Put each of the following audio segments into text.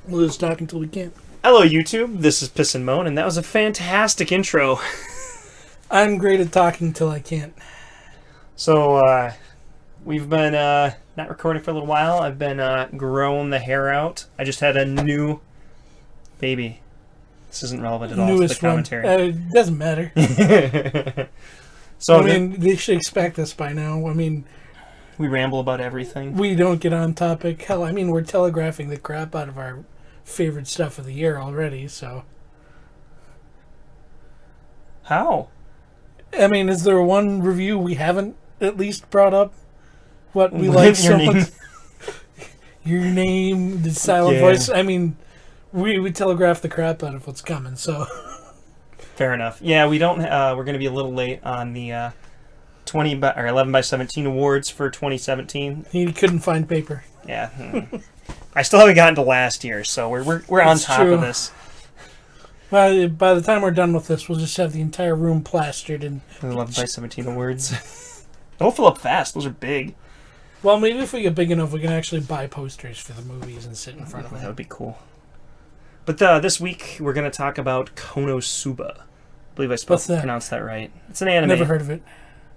We'll just talk until we can't. Hello, YouTube. This is Piss and Moan, and that was a fantastic intro. I'm great at talking till I can't. So, we've been not recording for a little while. I've been growing the hair out. I just had a new baby. This isn't relevant at all to the commentary. It doesn't matter. So they should expect us by now. We ramble about everything. We don't get on topic. Hell, we're telegraphing the crap out of our favorite stuff of the year already, so... How? Is there one review we haven't at least brought up? What we like so much? Your name, the silent voice. We telegraph the crap out of what's coming, so... Fair enough. Yeah, we don't... we're going to be a little late on the 11 by 17 awards for 2017. He couldn't find paper. Yeah. I still haven't gotten to last year, so we're on top of this. Well, by the time we're done with this, we'll just have the entire room plastered in 11 by 17 awards. They'll fill up fast. Those are big. Well, maybe if we get big enough, we can actually buy posters for the movies and sit in front of them. That would be cool. But this week, we're going to talk about Konosuba. I believe I pronounced that right. It's an anime. Never heard of it.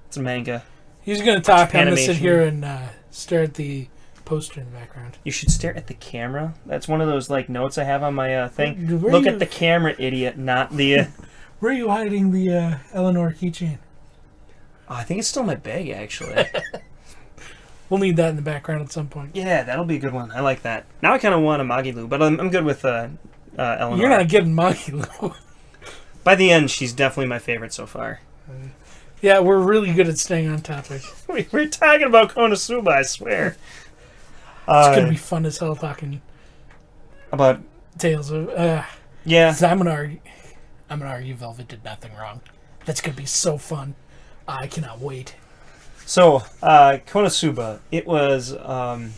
It's a manga. He's going to talk. I'm going to sit here and stare at the poster in the background. You should stare at the camera. That's one of those notes I have on my thing. Look at the camera, idiot, not the... Where are you hiding the Eleanor keychain? Oh, I think it's still in my bag, actually. We'll need that in the background at some point. Yeah, that'll be a good one. I like that. Now I kind of want a Magilu, but I'm good with Eleanor. You're not getting Magilu. By the end, she's definitely my favorite so far. Yeah, we're really good at staying on topic. We're talking about Konosuba, I swear. It's going to be fun as hell talking about Tales of... yeah. I'm going to argue Velvet did nothing wrong. That's going to be so fun. I cannot wait. So, Konosuba, it was... an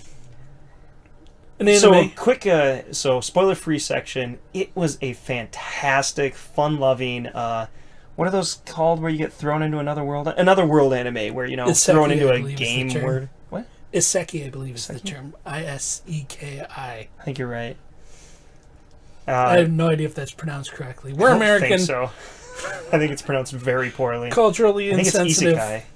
anime. So, quick, spoiler-free section. It was a fantastic, fun-loving... what are those called where you get thrown into another world? Another world anime where, Isekai, thrown into a game word. What? Isekai, I believe, is the term. Iseki. I think you're right. I have no idea if that's pronounced correctly. We're American. I think so. I think it's pronounced very poorly. Culturally insensitive. I think it's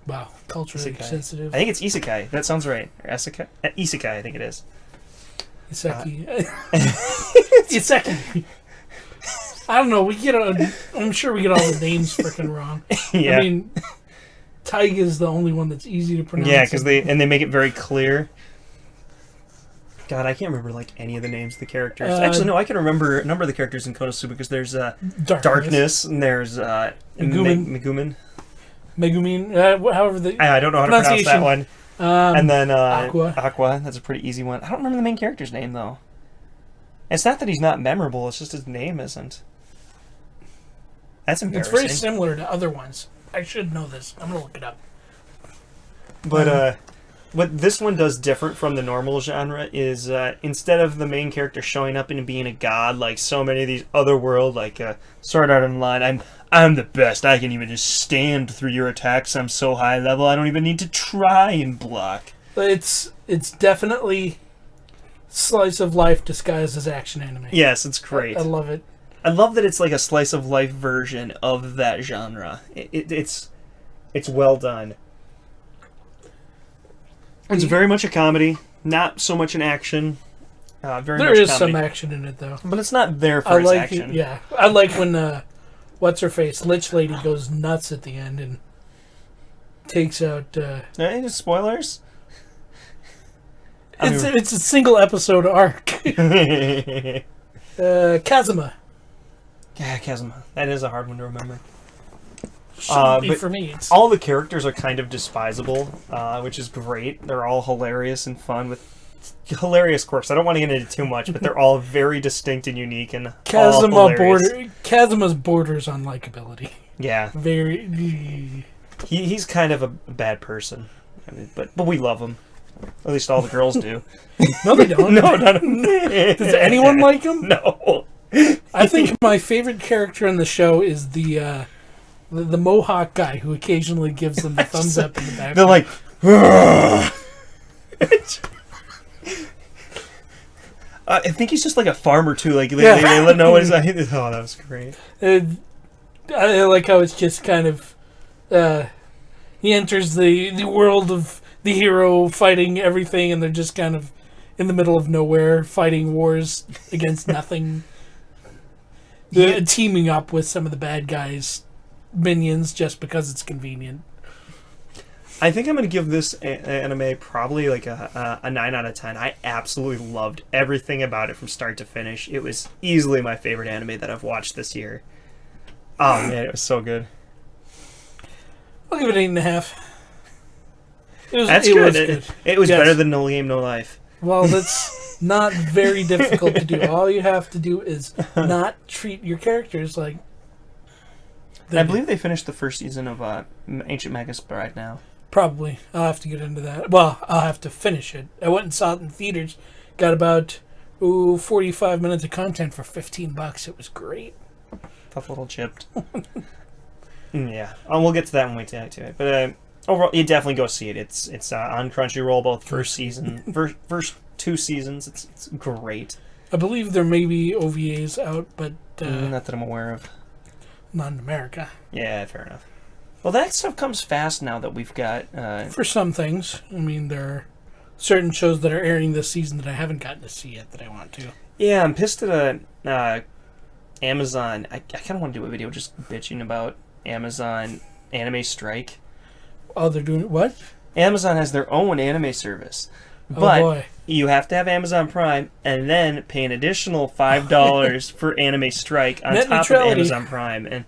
isekai. Wow, culturally insensitive. I think it's isekai. That sounds right. Or isekai? Isekai, I think it is. Iseki. Iseki. I don't know. I'm sure we get all the names freaking wrong. Yeah. Taiga's the only one that's easy to pronounce. Yeah, because they make it very clear. God, I can't remember any of the names of the characters. Actually, no, I can remember a number of the characters in Konosuba because there's Darkness and there's Megumin. However I don't know how to pronounce that one. And then Aqua. Aqua. That's a pretty easy one. I don't remember the main character's name though. It's not that he's not memorable. It's just his name isn't. That's embarrassing. It's very similar to other ones. I should know this. I'm gonna look it up. But what this one does different from the normal genre is instead of the main character showing up and being a god like so many of these other world, like Sword Art Online, I'm the best. I can even just stand through your attacks. I'm so high level. I don't even need to try and block. It's definitely slice of life disguised as action anime. Yes, it's great. I love it. I love that it's like a slice of life version of that genre. It's well done. It's very much a comedy, not so much an action. There is some action in it though, but it's not there for its action. Yeah, I like when what's her face, Lich Lady, goes nuts at the end and takes out. Any spoilers? It's a single episode arc. Kazuma. Yeah, Kazuma. That is a hard one to remember. Shouldn't be for me. All the characters are kind of despisable, which is great. They're all hilarious and fun with hilarious quirks. I don't want to get into too much, but they're all very distinct and unique and all hilarious. Kazuma's borders on likability. Yeah. Very. He's kind of a bad person, but we love him. At least all the girls do. No, they don't. No, Does anyone like him? No. I think my favorite character in the show is the Mohawk guy who occasionally gives them the thumbs up in the back. They're like, I think he's just like a farmer too. Like they let know what his. Oh, that was great. I like how it's just kind of he enters the world of the hero fighting everything, and they're just kind of in the middle of nowhere fighting wars against nothing. Teaming up with some of the bad guys' minions just because it's convenient. I think I'm going to give this anime probably like a 9 out of 10. I absolutely loved everything about it from start to finish. It was easily my favorite anime that I've watched this year. Oh man, it was so good. I'll give it 8.5. That's good. It was better than No Game, No Life. Well, that's not very difficult to do. All you have to do is not treat your characters like... I believe they finished the first season of Ancient Magus Bride now. Probably. I'll have to get into that. Well, I'll have to finish it. I went and saw it in theaters. Got about 45 minutes of content for $15. It was great. Tough little chipped. Yeah. We'll get to that when we get to it. But overall, you definitely go see it. It's on Crunchyroll, both first 2 seasons. It's great. I believe there may be OVAs out, but... not that I'm aware of. Not in America. Yeah, fair enough. Well, that stuff comes fast now that we've got... For some things. I mean, there are certain shows that are airing this season that I haven't gotten to see yet that I want to. Yeah, I'm pissed at Amazon. I kind of want to do a video just bitching about Amazon anime strike. Oh, they're doing what? Amazon has their own anime service. Oh, but boy. You have to have Amazon Prime and then pay an additional $5 for Anime Strike on Net top neutrality. of Amazon Prime. And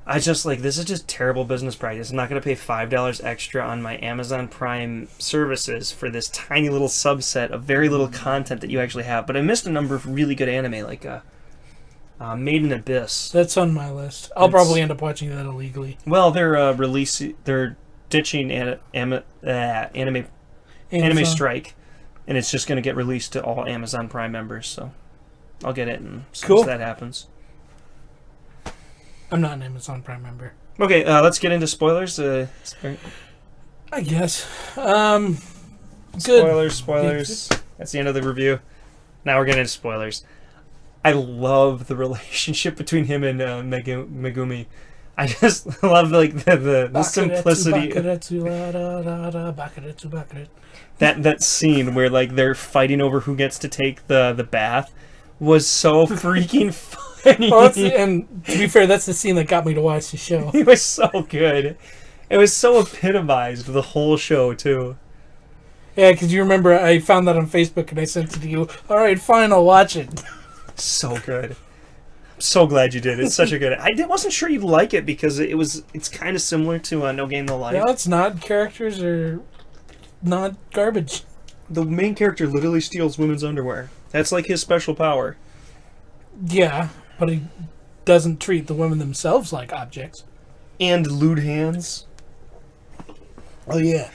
I just this is just terrible business practice. I'm not going to pay $5 extra on my Amazon Prime services for this tiny little subset of very little content that you actually have. But I missed a number of really good anime, like Made in Abyss. That's on my list. I'll probably end up watching that illegally. Well, they're ditching Anime Strike, and it's just going to get released to all Amazon Prime members. So I'll get it, and as soon as that happens. I'm not an Amazon Prime member. Okay, let's get into spoilers. I guess. Good. Spoilers. That's the end of the review. Now we're getting into spoilers. I love the relationship between him and Megumi. I just love like the simplicity. That scene where like they're fighting over who gets to take the bath was so freaking funny. Well, and to be fair, that's the scene that got me to watch the show. It was so good. It was so epitomized the whole show too. Yeah, because you remember I found that on Facebook and I sent it to you. All right, fine, I'll watch it. So good. I'm so glad you did. It's such a good. I wasn't sure you'd like it because it's kind of similar to No Game No Life. No, it's not. Characters are not garbage. The main character literally steals women's underwear. That's like his special power. Yeah, but he doesn't treat the women themselves like objects. And lewd hands. Oh, yeah.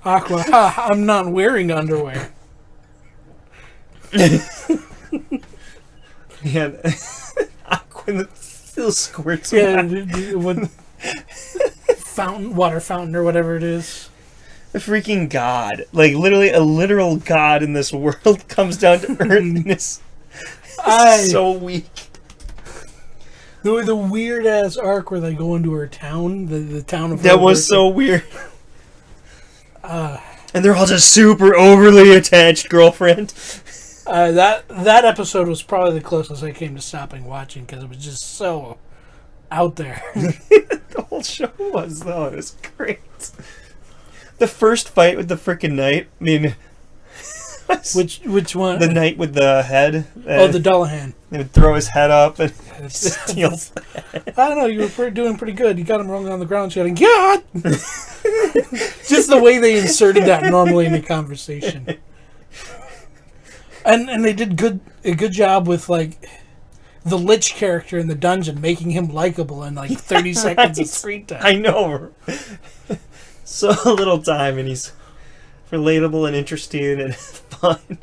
Aqua, I'm not wearing underwear. Yeah, Aqua still squirts. Yeah, water fountain or whatever it is. A freaking god. Like, literally a literal god in this world comes down to earth and is so weak. The weird-ass arc where they go into her town, the town of... That was so weird. And they're all just super overly attached girlfriend. That episode was probably the closest I came to stopping watching because it was just so out there. The whole show was, though. It was great. The first fight with the frickin' knight, I mean... Which one? The knight with the head. The Dullahan. He would throw his head up and steals the head. I don't know, you were doing pretty good. You got him rolling on the ground shouting, God! Just the way they inserted that normally in the conversation. And they did a good job with, like, the Lich character in the dungeon, making him likable in, like, 30 seconds of screen time. I know. So little time, and he's relatable and interesting and fun.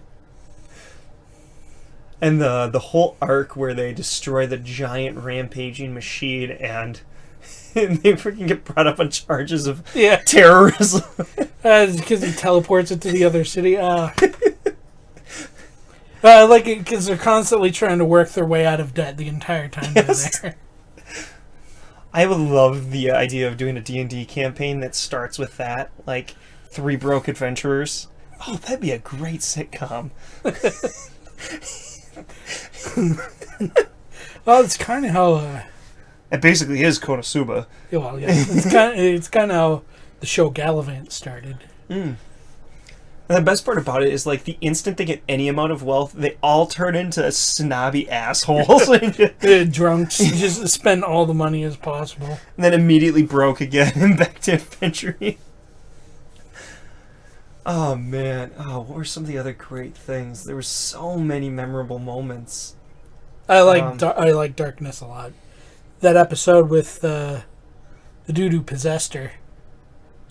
And the whole arc where they destroy the giant rampaging machine and they freaking get brought up on charges of terrorism. Because he teleports it to the other city. I like it because they're constantly trying to work their way out of debt the entire time they're there. I would love the idea of doing a D&D campaign that starts with that, like Three Broke Adventurers. Oh, that'd be a great sitcom. Well, it's kind of how. It basically is Konosuba. Well, yeah, it's kind of how the show Gallivant started. And the best part about it is, like, the instant they get any amount of wealth, they all turn into snobby assholes. Drunks just spend all the money as possible. And then immediately broke again and back to adventuring. Oh, man. Oh, what were some of the other great things? There were so many memorable moments. I like Darkness a lot. That episode with the dude who possessed her.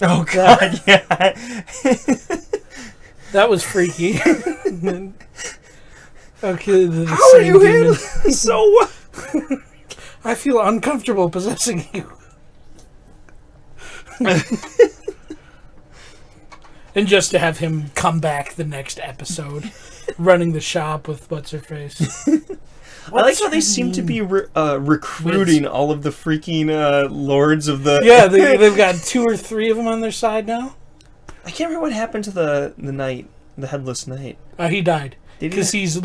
Oh, God, yeah. That was freaky. Okay, how are you handling so well? I feel uncomfortable possessing you. And just to have him come back the next episode, running the shop with what's-her-face. I like how they seem to be recruiting all of the freaking lords of the... Yeah, they've got 2 or 3 of them on their side now. I can't remember what happened to the knight, the headless knight. He died. Because he's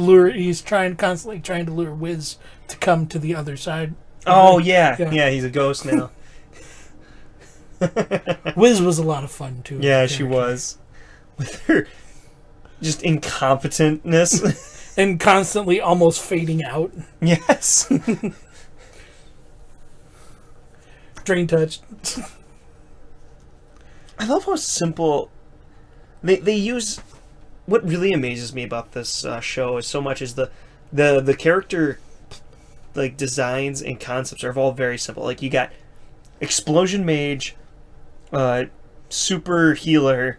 constantly trying to lure Wiz to come to the other side. Oh, yeah, he's a ghost now. Wiz was a lot of fun, too. Yeah, she was. With her just incompetentness. And constantly almost fading out. Yes. Drain touch. I love how simple they use. What really amazes me about this show is so much is the character like designs and concepts are all very simple. Like you got explosion mage, super healer,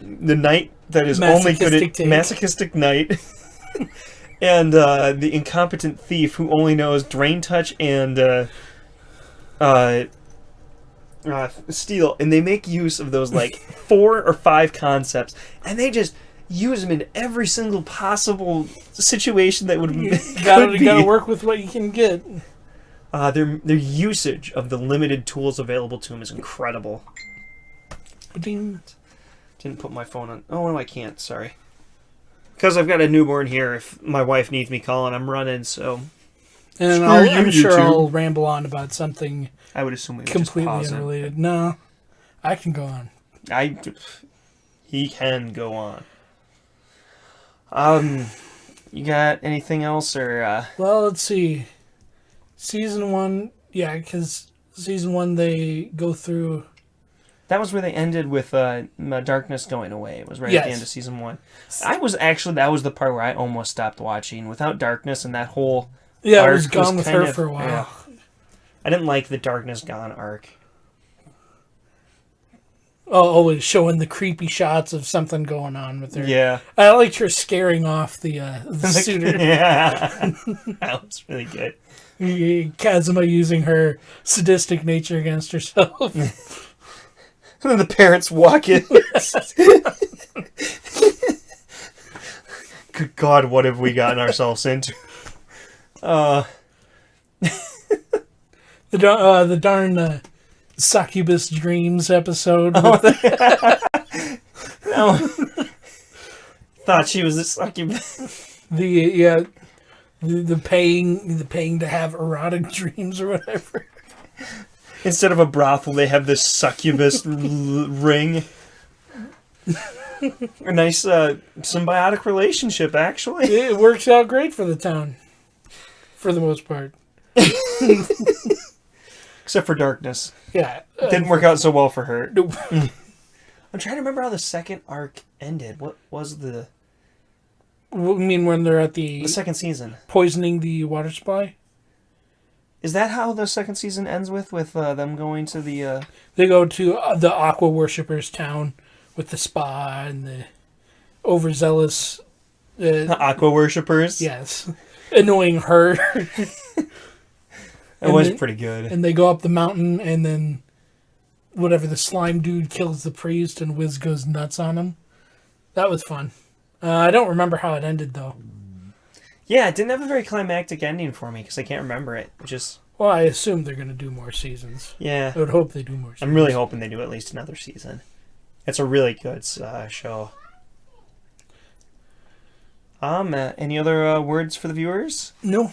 the knight that is only good at masochistic knight, and the incompetent thief who only knows drain touch and steal, and they make use of those like 4 or 5 concepts, and they just use them in every single possible situation that would you gotta work with what you can get. Their usage of the limited tools available to them is incredible. Ding. Didn't put my phone on. Oh no, I can't. Sorry, because I've got a newborn here. If my wife needs me calling, I'm running. So, and I'm sure I'll ramble on about something. I would assume we would completely just pause unrelated. No, I can go on. He can go on. You got anything else or? Well, let's see. Season 1, yeah, because season 1 they go through. That was where they ended with darkness going away. It was right at the end of season 1. That was the part where I almost stopped watching. Without darkness and that whole arc I was gone with her for a while. Yeah. I didn't like the darkness gone arc. Always showing the creepy shots of something going on with her. Yeah. I liked her scaring off the suitor. Yeah. That was really good. Kazuma using her sadistic nature against herself. And then the parents walk in. Good God, what have we gotten ourselves into? The darn succubus dreams episode. No. Thought she was a succubus. The paying to have erotic dreams or whatever. Instead of a brothel, they have this succubus ring. A nice symbiotic relationship, actually. It works out great for the town, for the most part. Except for darkness. Yeah. Didn't work out so well for her. Nope. I'm trying to remember how the second arc ended. What was the... You mean when they're at the second season? Poisoning the water supply? Is that how the second season ends with them going to the... They go to the Aqua Worshippers town with the spa and the overzealous... the Aqua Worshippers? Yes. Annoying her. It was pretty good. And they go up the mountain and then whatever, the slime dude kills the priest and Wiz goes nuts on him. That was fun. I don't remember how it ended, though. Yeah, it didn't have a very climactic ending for me because I can't remember it. Well, I assume they're going to do more seasons. Yeah. I would hope they do more seasons. I'm really hoping they do at least another season. It's a really good show. Any other words for the viewers? No.